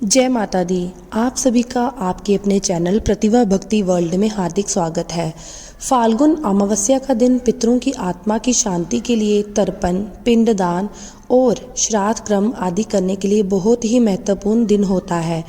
जय माता दी। आप सभी का आपके अपने चैनल प्रतिभा भक्ति वर्ल्ड में हार्दिक स्वागत है। फाल्गुन अमावस्या का दिन पितरों की आत्मा की शांति के लिए तर्पण, पिंडदान और श्राद्ध कर्म आदि करने के लिए बहुत ही महत्वपूर्ण दिन होता है।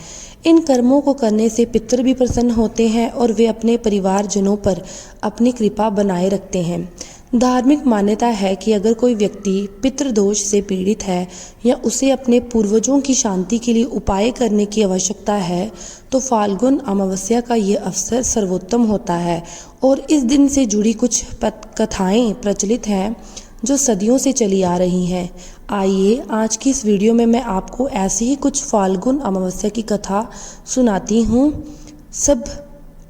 इन कर्मों को करने से पितर भी प्रसन्न होते हैं और वे अपने परिवारजनों पर अपनी कृपा बनाए रखते हैं। धार्मिक मान्यता है कि अगर कोई व्यक्ति पितृदोष से पीड़ित है या उसे अपने पूर्वजों की शांति के लिए उपाय करने की आवश्यकता है तो फाल्गुन अमावस्या का ये अवसर सर्वोत्तम होता है। और इस दिन से जुड़ी कुछ कथाएं प्रचलित हैं जो सदियों से चली आ रही हैं। आइए आज की इस वीडियो में मैं आपको ऐसे ही कुछ फाल्गुन अमावस्या की कथा सुनाती हूँ।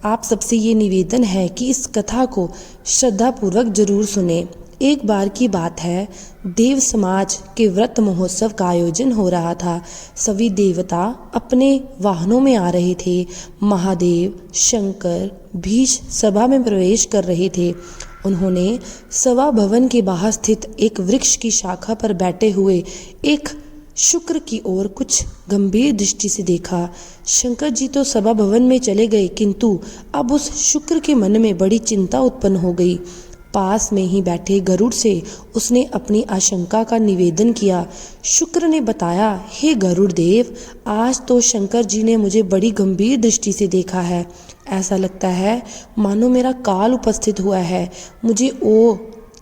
आप सबसे ये निवेदन है कि इस कथा को श्रद्धापूर्वक जरूर सुने। एक बार की बात है, देव समाज के व्रत महोत्सव का आयोजन हो रहा था। सभी देवता अपने वाहनों में आ रहे थे। महादेव, शंकर, भीष सभा में प्रवेश कर रहे थे। उन्होंने सभा भवन के बाहर स्थित एक वृक्ष की शाखा पर बैठे हुए एक शुक्र की ओर कुछ गंभीर दृष्टि से देखा। शंकर जी तो सभा भवन में चले गए, किंतु अब उस शुक्र के मन में बड़ी चिंता उत्पन्न हो गई। पास में ही बैठे गरुड़ से उसने अपनी आशंका का निवेदन किया। शुक्र ने बताया, हे गरुड़ देव, आज तो शंकर जी ने मुझे बड़ी गंभीर दृष्टि से देखा है। ऐसा लगता है मानो मेरा काल उपस्थित हुआ है। मुझे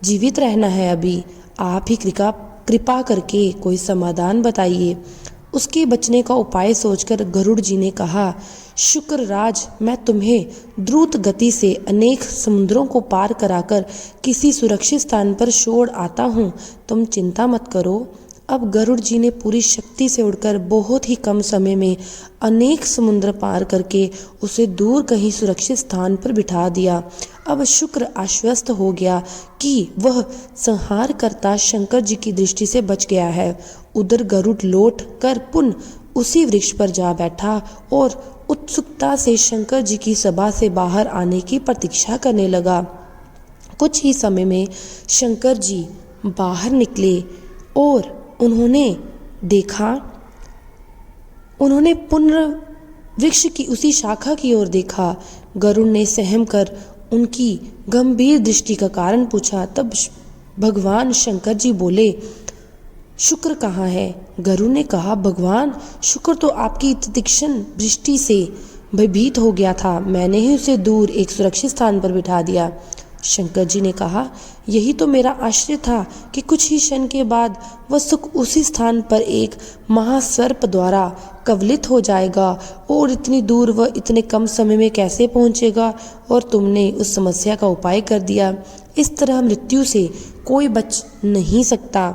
जीवित रहना है अभी। आप ही कृपा करके कोई समाधान बताइए। उसके बचने का उपाय सोचकर गरुड़ जी ने कहा, शुक्र राज, मैं तुम्हें द्रुत गति से अनेक समुद्रों को पार कराकर किसी सुरक्षित स्थान पर छोड़ आता हूँ। तुम चिंता मत करो। अब गरुड़ जी ने पूरी शक्ति से उड़कर बहुत ही कम समय में अनेक समुद्र पार करके उसे दूर कहीं सुरक्षित स्थान पर बिठा दिया। अब शुक्र आश्वस्त हो गया कि वह संहार करता शंकर जी की दृष्टि से बच गया है। उधर गरुड़ लौट कर पुनः उसी वृक्ष पर जा बैठा और उत्सुकता से शंकर जी की सभा से बाहर आने की प्रतीक्षा करने लगा। कुछ ही समय में शंकर जी बाहर निकले और उन्होंने पुनः वृक्ष की उसी शाखा की ओर देखा। गरुड़ ने सहम कर उनकी गंभीर दृष्टि का कारण पूछा। तब भगवान शंकर जी बोले, शुक्र कहाँ है? गरुड़ ने कहा, भगवान, शुक्र तो आपकी तीक्ष्ण दृष्टि से भयभीत हो गया था। मैंने ही उसे दूर एक सुरक्षित स्थान पर बिठा दिया। शंकर जी ने कहा, यही तो मेरा आश्चर्य था कि कुछ ही क्षण के बाद वह सुख उसी स्थान पर एक महासर्प द्वारा कवलित हो जाएगा और इतनी दूर वह इतने कम समय में कैसे पहुंचेगा? और तुमने उस समस्या का उपाय कर दिया। इस तरह मृत्यु से कोई बच नहीं सकता।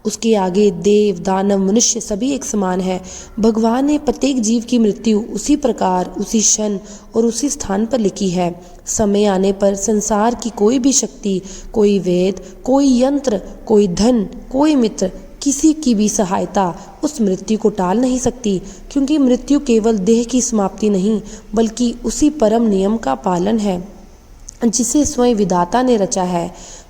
उसके आगे देव, दानव, मनुष्य सभी एक समान है। भगवान ने प्रत्येक जीव की मृत्यु उसी प्रकार, उसी क्षण और उसी स्थान पर लिखी है। समय आने पर संसार की कोई भी शक्ति, कोई वेद, कोई यंत्र, कोई धन, कोई मित्र, किसी की भी सहायता उस मृत्यु को टाल नहीं सकती, क्योंकि मृत्यु केवल देह की समाप्ति नहीं बल्कि उसी परम नियम का पालन है जिसे स्वयं विधाता ने रचा है।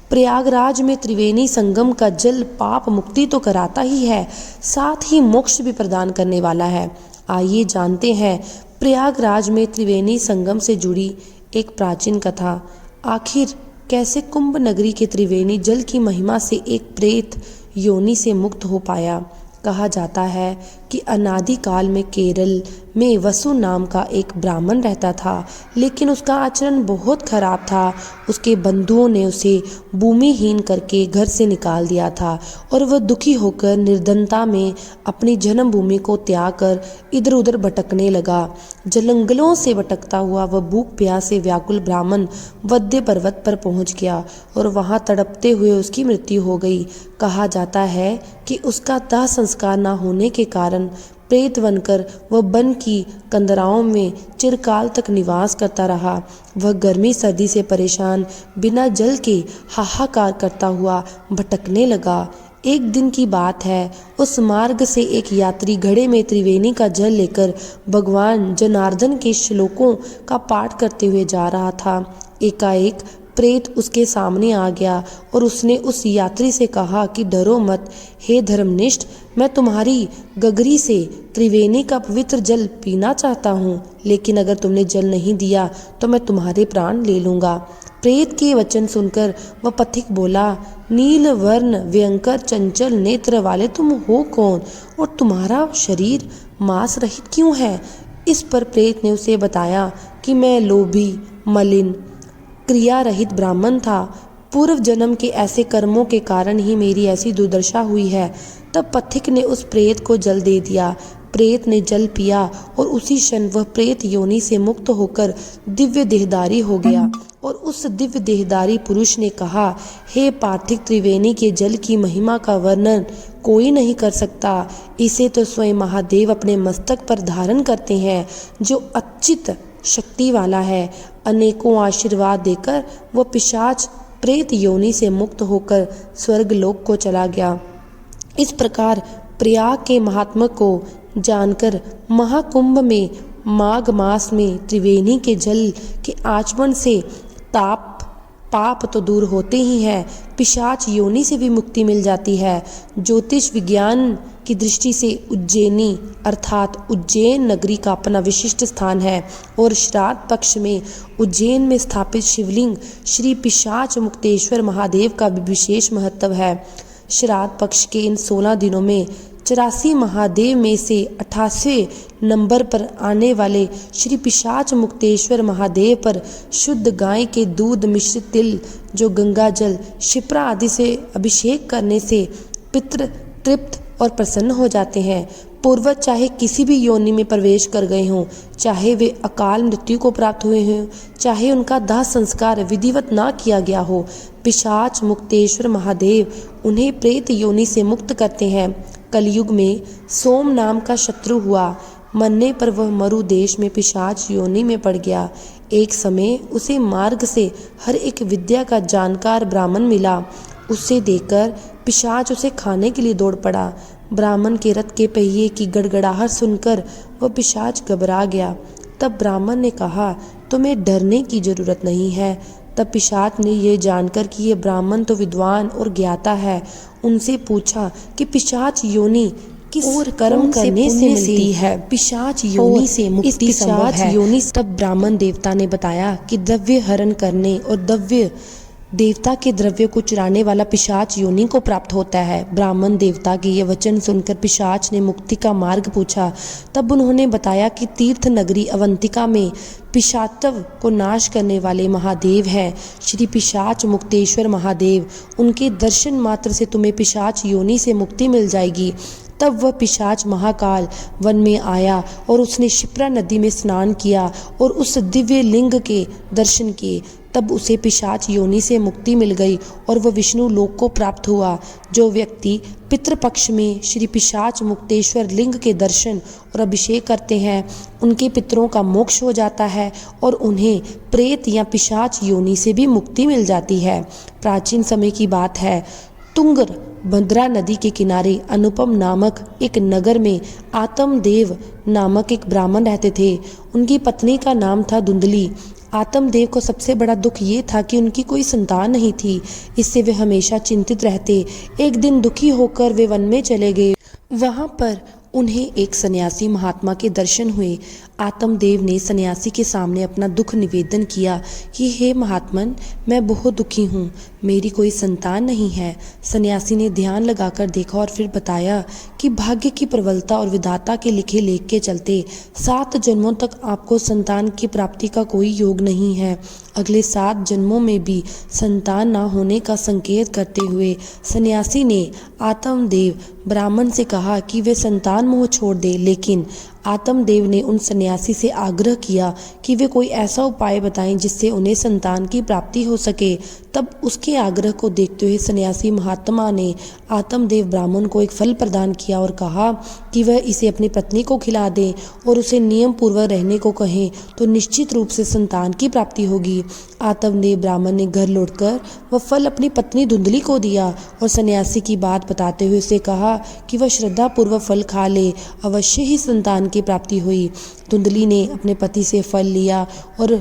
प्रयागराज में त्रिवेणी संगम का जल पाप मुक्ति तो कराता ही है, साथ ही मोक्ष भी प्रदान करने वाला है। आइए जानते हैं प्रयागराज में त्रिवेणी संगम से जुड़ी एक प्राचीन कथा। आखिर कैसे कुंभ नगरी के त्रिवेणी जल की महिमा से एक प्रेत योनि से मुक्त हो पाया। कहा जाता है कि अनादि काल में केरल में वसु नाम का एक ब्राह्मण रहता था, लेकिन उसका आचरण बहुत खराब था। उसके बंधुओं ने उसे भूमिहीन करके घर से निकाल दिया था और वह दुखी होकर निर्धनता में अपनी जन्मभूमि को त्याग कर इधर उधर भटकने लगा। जंगलों से भटकता हुआ वह भूख प्यास से व्याकुल ब्राह्मण वध्य पर्वत पर पहुंच गया और वहां तड़पते हुए उसकी मृत्यु हो गई। कहा जाता है कि उसका दाह संस्कार न होने के कारण प्रेत बनकर वह वन की कंदराओं में चिरकाल तक निवास करता रहा। वह गर्मी सर्दी से परेशान बिना जल के हाहाकार करता हुआ भटकने लगा। एक दिन की बात है, उस मार्ग से एक यात्री घड़े में त्रिवेणी का जल लेकर भगवान जनार्दन के श्लोकों का पाठ करते हुए जा रहा था। एकाएक प्रेत उसके सामने आ गया और उसने उस यात्री से कहा कि डरो मत, हे धर्मनिष्ठ, मैं तुम्हारी गगरी से त्रिवेणी का पवित्र जल पीना चाहता हूँ, लेकिन अगर तुमने जल नहीं दिया तो मैं तुम्हारे प्राण ले लूँगा। प्रेत के वचन सुनकर वह पथिक बोला, नील वर्ण भयंकर चंचल नेत्र वाले तुम हो कौन और तुम्हारा शरीर मांस रहित क्यों है? इस पर प्रेत ने उसे बताया कि मैं लोभी, मलिन, क्रिया रहित ब्राह्मण था। पूर्व जन्म के ऐसे कर्मों के कारण ही मेरी ऐसी दुर्दशा हुई है। तब पथिक ने उस प्रेत को जल दे दिया। प्रेत ने जल पिया और उसी क्षण वह प्रेत योनि से मुक्त होकर दिव्य देहधारी हो गया। और उस दिव्य देहधारी पुरुष ने कहा, हे पार्थिव, त्रिवेणी के जल की महिमा का वर्णन कोई नहीं कर सकता। इसे तो स्वयं महादेव अपने मस्तक पर धारण करते हैं, जो अच्युत शक्ति वाला है। अनेकों आशीर्वाद देकर वह पिशाच प्रेत योनि से मुक्त होकर स्वर्गलोक को चला गया। इस प्रकार प्रयाग के महात्मा को जानकर महाकुंभ में माघ मास में त्रिवेणी के जल के आचमन से पाप तो दूर होते ही हैं, पिशाच योनि से भी मुक्ति मिल जाती है। ज्योतिष विज्ञान की दृष्टि से उज्जैनी अर्थात उज्जैन नगरी का अपना विशिष्ट स्थान है और श्राद्ध पक्ष में उज्जैन में स्थापित शिवलिंग श्री पिशाच मुक्तेश्वर महादेव का भी विशेष महत्व है। श्राद्ध पक्ष के इन 16 दिनों में 84 महादेव में से 88वें नंबर पर आने वाले श्री पिशाच मुक्तेश्वर महादेव पर शुद्ध गाय के दूध मिश्रित तिल, जो गंगा जल, शिप्रा आदि से अभिषेक करने से पितृ तृप्त और प्रसन्न हो जाते हैं। पूर्वज चाहे किसी भी योनि में प्रवेश कर गए हों, चाहे वे अकाल मृत्यु को प्राप्त हुए हों, चाहे उनका दाह संस्कार विधिवत ना किया गया हो, पिशाच मुक्तेश्वर महादेव उन्हें प्रेत योनि से मुक्त करते हैं। कलयुग में सोम नाम का शत्रु हुआ, मरने पर वह मरु देश में पिशाच योनि में पड़ गया। एक समय उसे मार्ग से हर एक विद्या का जानकार ब्राह्मण मिला। उसे देखकर पिशाच उसे खाने के लिए दौड़ पड़ा। ब्राह्मण के रथ के पहिए की गड़गड़ाहट सुनकर वह पिशाच घबरा गया। तब ब्राह्मण ने कहा, तुम्हें डरने की जरूरत नहीं है। तब पिशाच ने यह जानकर कि यह ब्राह्मण तो विद्वान और ज्ञाता है, उनसे पूछा कि पिशाच योनि किस और कर्म करने से मिलती है, पिशाच योनि से मुक्ति संभव है। तब ब्राह्मण देवता ने बताया कि द्रव्य हरण करने और द्रव्य देवता के द्रव्य को चुराने वाला पिशाच योनि को प्राप्त होता है। ब्राह्मण देवता के ये वचन सुनकर पिशाच ने मुक्ति का मार्ग पूछा। तब उन्होंने बताया कि तीर्थ नगरी अवंतिका में पिशाचत्व को नाश करने वाले महादेव हैं श्री पिशाच मुक्तेश्वर महादेव। उनके दर्शन मात्र से तुम्हें पिशाच योनि से मुक्ति मिल जाएगी। तब वह पिशाच महाकाल वन में आया और उसने शिप्रा नदी में स्नान किया और उस दिव्य लिंग के दर्शन किए। तब उसे पिशाच योनि से मुक्ति मिल गई और वह विष्णु लोक को प्राप्त हुआ। जो व्यक्ति पितृपक्ष में श्री पिशाच मुक्तेश्वर लिंग के दर्शन और अभिषेक करते हैं, उनके पितरों का मोक्ष हो जाता है और उन्हें प्रेत या पिशाच योनि से भी मुक्ति मिल जाती है। प्राचीन समय की बात है, तुंगर भद्रा नदी के किनारे अनुपम नामक एक नगर में आत्मदेव नामक एक ब्राह्मण रहते थे। उनकी पत्नी का नाम था धुंधली। आत्मदेव को सबसे बड़ा दुख ये था कि उनकी कोई संतान नहीं थी। इससे वे हमेशा चिंतित रहते। एक दिन दुखी होकर वे वन में चले गए। वहां पर उन्हें एक सन्यासी महात्मा के दर्शन हुए। आत्मदेव ने सन्यासी के सामने अपना दुख निवेदन किया कि हे महात्मन, मैं बहुत दुखी हूँ, मेरी कोई संतान नहीं है। सन्यासी ने ध्यान लगाकर देखा और फिर बताया कि भाग्य की प्रबलता और विधाता के लिखे लेख के चलते 7 जन्मों तक आपको संतान की प्राप्ति का कोई योग नहीं है। अगले 7 जन्मों में भी संतान ना होने का संकेत करते हुए सन्यासी ने आत्मदेव ब्राह्मण से कहा कि वे संतान मोह छोड़ दे। लेकिन आत्मदेव ने उन सन्यासी से आग्रह किया कि वे कोई ऐसा उपाय बताएं जिससे उन्हें संतान की प्राप्ति हो सके। तब उसके आग्रह को देखते हुए सन्यासी महात्मा ने आत्मदेव ब्राह्मण को एक फल प्रदान किया और कहा कि वह इसे अपनी पत्नी को खिला दें और उसे नियम पूर्वक रहने को कहें, तो निश्चित रूप से संतान की प्राप्ति होगी। आत्मदेव ब्राह्मण ने घर लौटकर वह फल अपनी पत्नी धुंधली को दिया और सन्यासी की बात बताते हुए उसे कहा कि वह श्रद्धा पूर्वक फल खा ले, अवश्य ही संतान की प्राप्ति हुई। धुंधली ने अपने पति से फल लिया और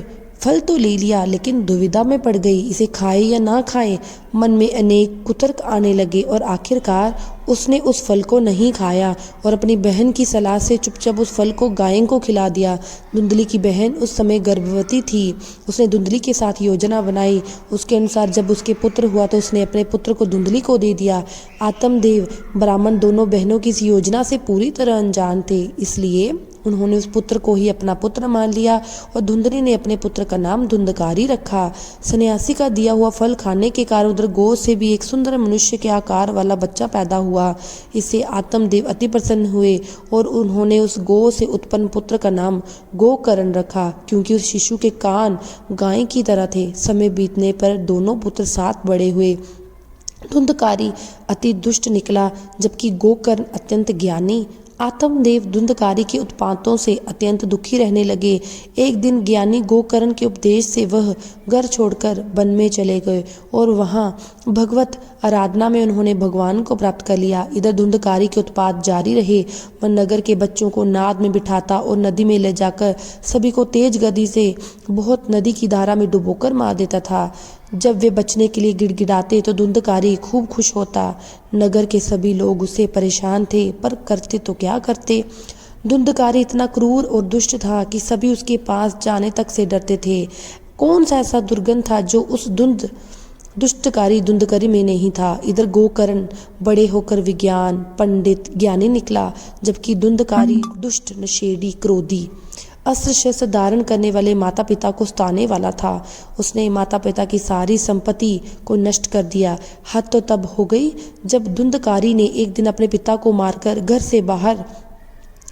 फल तो ले लिया लेकिन दुविधा में पड़ गई, इसे खाए या ना खाए। मन में अनेक कुतर्क आने लगे और आखिरकार उसने उस फल को नहीं खाया और अपनी बहन की सलाह से चुपचाप उस फल को गाय को खिला दिया। धुंधली की बहन उस समय गर्भवती थी। उसने धुंधली के साथ योजना बनाई। उसके अनुसार जब उसके पुत्र हुआ तो उसने अपने पुत्र को धुंधली को दे दिया। आत्मदेव ब्राह्मण दोनों बहनों की इस योजना से पूरी तरह अनजान थे, इसलिए उन्होंने उस पुत्र को ही अपना पुत्र मान लिया और धुंधली ने अपने पुत्र का नाम धुंधकारी रखा। सन्यासी का दिया हुआ फल खाने के कारण उधर गौ से भी एक सुंदर मनुष्य के आकार वाला बच्चा पैदा हुआ। इससे आत्मदेव अति प्रसन्न हुए और उन्होंने उस गौ से उत्पन्न पुत्र का नाम गोकर्ण रखा, क्योंकि उस शिशु के कान गाय की तरह थे। समय बीतने पर दोनों पुत्र साथ बड़े हुए। धुंधकारी अति दुष्ट निकला, जबकि गोकर्ण अत्यंत ज्ञानी। आत्मदेव धुंधकारी के उत्पातों से अत्यंत दुखी रहने लगे। एक दिन ज्ञानी गोकर्ण के उपदेश से वह घर छोड़कर वन में चले गए और वहां भगवत आराधना में उन्होंने भगवान को प्राप्त कर लिया। इधर धुंधकारी के उत्पात जारी रहे। वह नगर के बच्चों को नाद में बिठाता और नदी में ले जाकर सभी को तेज गति से बहुत नदी की धारा में डुबोकर मार देता था। जब वे बचने के लिए गिड़गिड़ाते तो धुंधकारी खूब खुश होता। नगर के सभी लोग उससे परेशान थे, पर करते तो क्या करते। धुंधकारी इतना क्रूर और दुष्ट था कि सभी उसके पास जाने तक से डरते थे। कौन सा ऐसा दुर्गंध था जो उस दुष्टकारी धुंधकारी में नहीं था। इधर गोकर्ण बड़े होकर विज्ञान पंडित ज्ञानी निकला, जबकि धुंधकारी दुष्ट नशेड़ी क्रोधी अस्त्र शस्त्र धारण करने वाले माता पिता को सताने वाला था। उसने माता पिता की सारी संपत्ति को नष्ट कर दिया। हद तो तब हो गई जब धुंधकारी ने एक दिन अपने पिता को मारकर घर से बाहर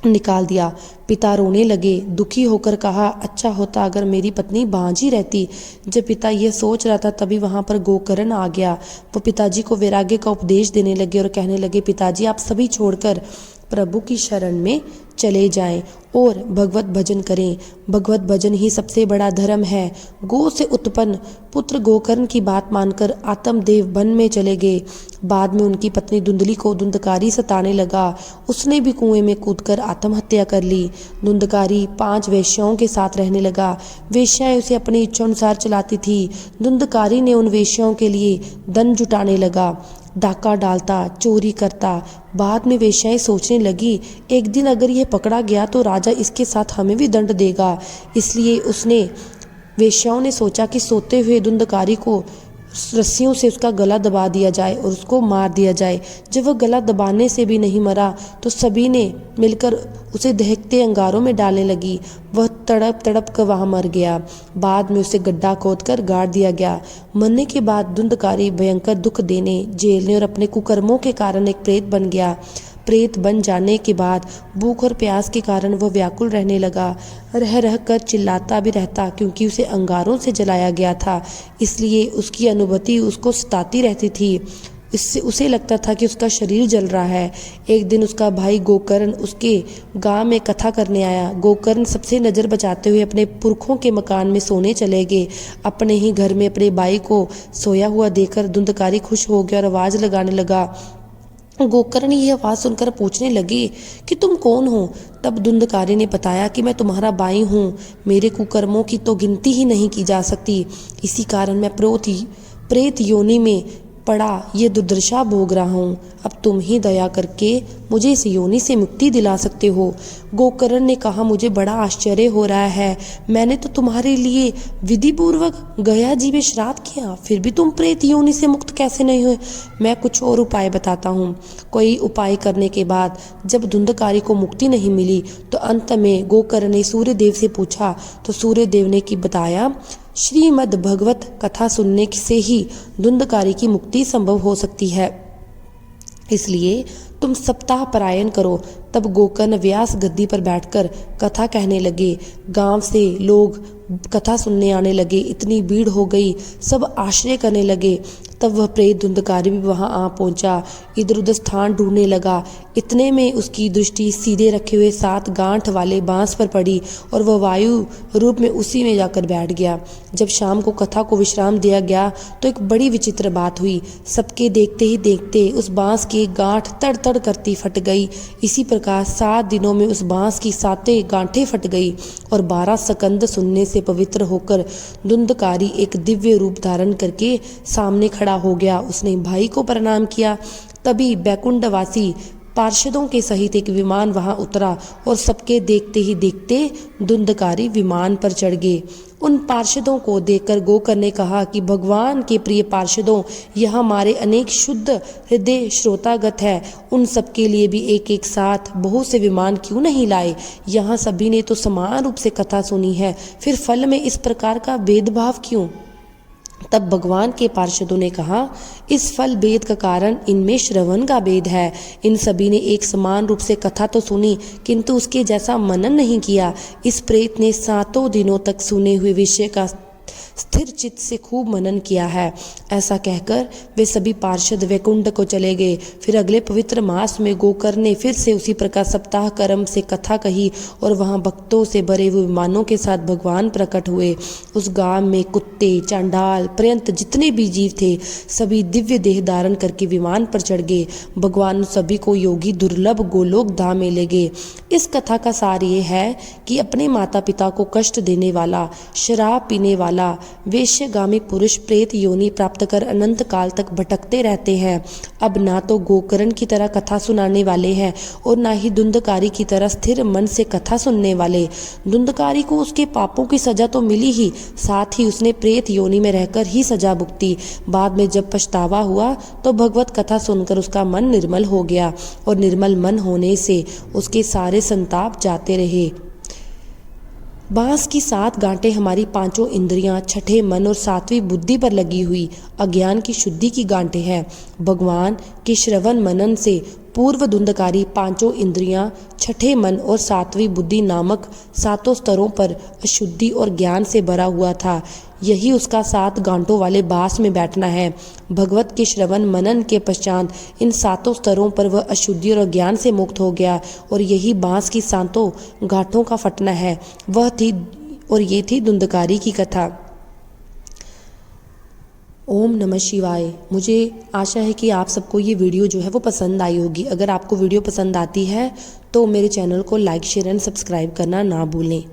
निकाल दिया। पिता रोने लगे। दुखी होकर कहा, अच्छा होता अगर मेरी पत्नी बांझी रहती। जब पिता यह सोच रहा था तभी वहां पर गोकर्ण आ गया। वो पिताजी को वैराग्य का उपदेश देने लगे और कहने लगे, पिताजी आप सभी छोड़कर प्रभु की शरण में चले जाएं और भगवत भजन करें। भगवत भजन ही सबसे बड़ा धर्म है। गो से उत्पन्न पुत्र गोकर्ण की बात मानकर आत्मदेव वन में चले गए। बाद में उनकी पत्नी धुंधली को धुंधकारी सताने लगा। उसने भी कुएं में कूदकर आत्महत्या कर ली। धुंधकारी 5 वेश्याओं के साथ रहने लगा। वेश्याएं उसे अपनी इच्छा अनुसार चलाती थी। धुंधकारी ने उन वेश्याओं के लिए धन जुटाने लगा, डाका डालता, चोरी करता। बाद में वेश्याएं सोचने लगी, एक दिन अगर यह पकड़ा गया तो राजा इसके साथ हमें भी दंड देगा। इसलिए वेश्याओं ने सोचा कि सोते हुए धुंधकारी को रस्सियों से उसका गला दबा दिया जाए और उसको मार दिया जाए। जब वह गला दबाने से भी नहीं मरा तो सभी ने मिलकर उसे दहकते अंगारों में डालने लगी। वह तड़प तड़प कर वहां मर गया। बाद में उसे गड्ढा खोदकर गाड़ दिया गया। मरने के बाद धुंधकारी भयंकर दुख देने, झेलने और अपने कुकर्मों के कारण एक प्रेत बन गया। प्रेत बन जाने के बाद भूख और प्यास के कारण वह व्याकुल रहने लगा। रह रह कर चिल्लाता भी रहता, क्योंकि उसे अंगारों से जलाया गया था, इसलिए उसकी अनुभूति उसको सताती रहती थी। इससे उसे लगता था कि उसका शरीर जल रहा है। एक दिन उसका भाई गोकर्ण उसके गांव में कथा करने आया। गोकर्ण सबसे नज़र बचाते हुए अपने पुरखों के मकान में सोने चले गए। अपने ही घर में अपने भाई को सोया हुआ देखकर धुंधकारी खुश हो गया और आवाज़ लगाने लगा। गोकर्ण यह आवाज़ सुनकर पूछने लगे कि तुम कौन हो। तब धुंधकारी ने बताया कि मैं तुम्हारा भाई हूँ। मेरे कुकर्मों की तो गिनती ही नहीं की जा सकती। इसी कारण मैं प्रेत योनि में पड़ा ये दुर्दशा भोग रहा हूँ। अब तुम ही दया करके मुझे इस योनि से मुक्ति दिला सकते हो। गोकर्ण ने कहा, मुझे बड़ा आश्चर्य हो रहा है। मैंने तो तुम्हारे लिए विधि पूर्वक गया जी में श्राद्ध किया, फिर भी तुम प्रेत योनि से मुक्त कैसे नहीं हुए। मैं कुछ और उपाय बताता हूँ। कोई उपाय करने के बाद जब धुंधकारी को मुक्ति नहीं मिली तो अंत में गोकर्ण ने सूर्यदेव से पूछा तो सूर्यदेव ने बताया, श्रीमद् भगवत कथा सुनने से ही धुंधकारी की मुक्ति संभव हो सकती है, इसलिए तुम सप्ताह परायण करो। तब गोकर्ण व्यास गद्दी पर बैठकर कथा कहने लगे। गांव से लोग कथा सुनने आने लगे। इतनी भीड़ हो गई, सब आश्रय करने लगे। तब वह प्रेत धुंधकारी भी वहां आ पहुंचा। इधर उधर स्थान ढूंढने लगा। इतने में उसकी दृष्टि सीधे रखे हुए 7 गांठ वाले बांस पर पड़ी और वह वायु रूप में उसी में जाकर बैठ गया। जब शाम को कथा को विश्राम दिया गया तो एक बड़ी विचित्र बात हुई। सबके देखते ही देखते उस बांस की गांठ तड़ तड़ सड़सड़ करती फट गई। इसी प्रकार 7 दिनों में उस बांस की 7 गांठें फट गई और 12 स्कंद सुनने से पवित्र होकर धुंधकारी एक दिव्य रूप धारण करके सामने खड़ा हो गया। उसने भाई को प्रणाम किया। तभी बैकुंठवासी पार्षदों के सहित एक विमान वहां उतरा और सबके देखते ही देखते धुंधकारी विमान पर चढ़ गए। उन पार्षदों को देखकर गोकर ने कहा कि भगवान के प्रिय पार्षदों, यह हमारे अनेक शुद्ध हृदय श्रोतागत है, उन सबके लिए भी एक एक साथ बहुत से विमान क्यों नहीं लाए? यहाँ सभी ने तो समान रूप से कथा सुनी है, फिर फल में इस प्रकार का भेदभाव क्यों? तब भगवान के पार्षदों ने कहा, इस फल भेद का कारण इनमें श्रवण का भेद है। इन सभी ने एक समान रूप से कथा तो सुनी, किंतु उसके जैसा मनन नहीं किया। इस प्रेत ने 7 दिनों तक सुने हुए विषय का स्थिर चित्त से खूब मनन किया है। ऐसा कहकर वे सभी पार्षद वैकुंठ को चले गए। फिर अगले पवित्र मास में गोकर ने फिर से उसी प्रकार सप्ताह कर्म से कथा कही और वहां भक्तों से भरे हुए विमानों के साथ भगवान प्रकट हुए। उस गांव में कुत्ते, चांडाल पर्यंत जितने भी जीव थे, सभी दिव्य देह धारण करके विमान पर चढ़ गए। भगवान सभी को योगी दुर्लभ गोलोक धाम में ले गए। इस कथा का सार ये है कि अपने माता पिता को कष्ट देने वाला, शराब पीने वाला, वेश्यगामी पुरुष प्रेत योनि प्राप्त कर अनंत काल तक भटकते रहते हैं। अब ना तो गोकर्ण की तरह कथा सुनाने वाले हैं और ना ही धुंधकारी की तरह स्थिर मन से कथा सुनने वाले। धुंधकारी को उसके पापों की सजा तो मिली ही, साथ ही उसने प्रेत योनि में रहकर ही सजा भुगती। बाद में जब पछतावा हुआ तो भगवत कथा सुनकर उसका मन निर्मल हो गया और निर्मल मन होने से उसके सारे संताप जाते रहे। बांस की 7 गांठें हमारी 5 इंद्रियां, 6 मन और 7वीं बुद्धि पर लगी हुई अज्ञान की शुद्धि की गांठें हैं। भगवान के श्रवण मनन से पूर्व धुंधकारी 5 इंद्रियां, 6 मन और 7वीं बुद्धि नामक 7 स्तरों पर अशुद्धि और ज्ञान से भरा हुआ था। यही उसका 7 गांठों वाले बांस में बैठना है। भगवत के श्रवण मनन के पश्चात इन 7 स्तरों पर वह अशुद्धि और ज्ञान से मुक्त हो गया और यही बांस की 7 गांठों का फटना है। ये थी धुंधकारी की कथा। ओम नमः शिवाय। मुझे आशा है कि आप सबको ये वीडियो जो है वो पसंद आई होगी। अगर आपको वीडियो पसंद आती है तो मेरे चैनल को लाइक, शेयर एंड सब्सक्राइब करना ना भूलें।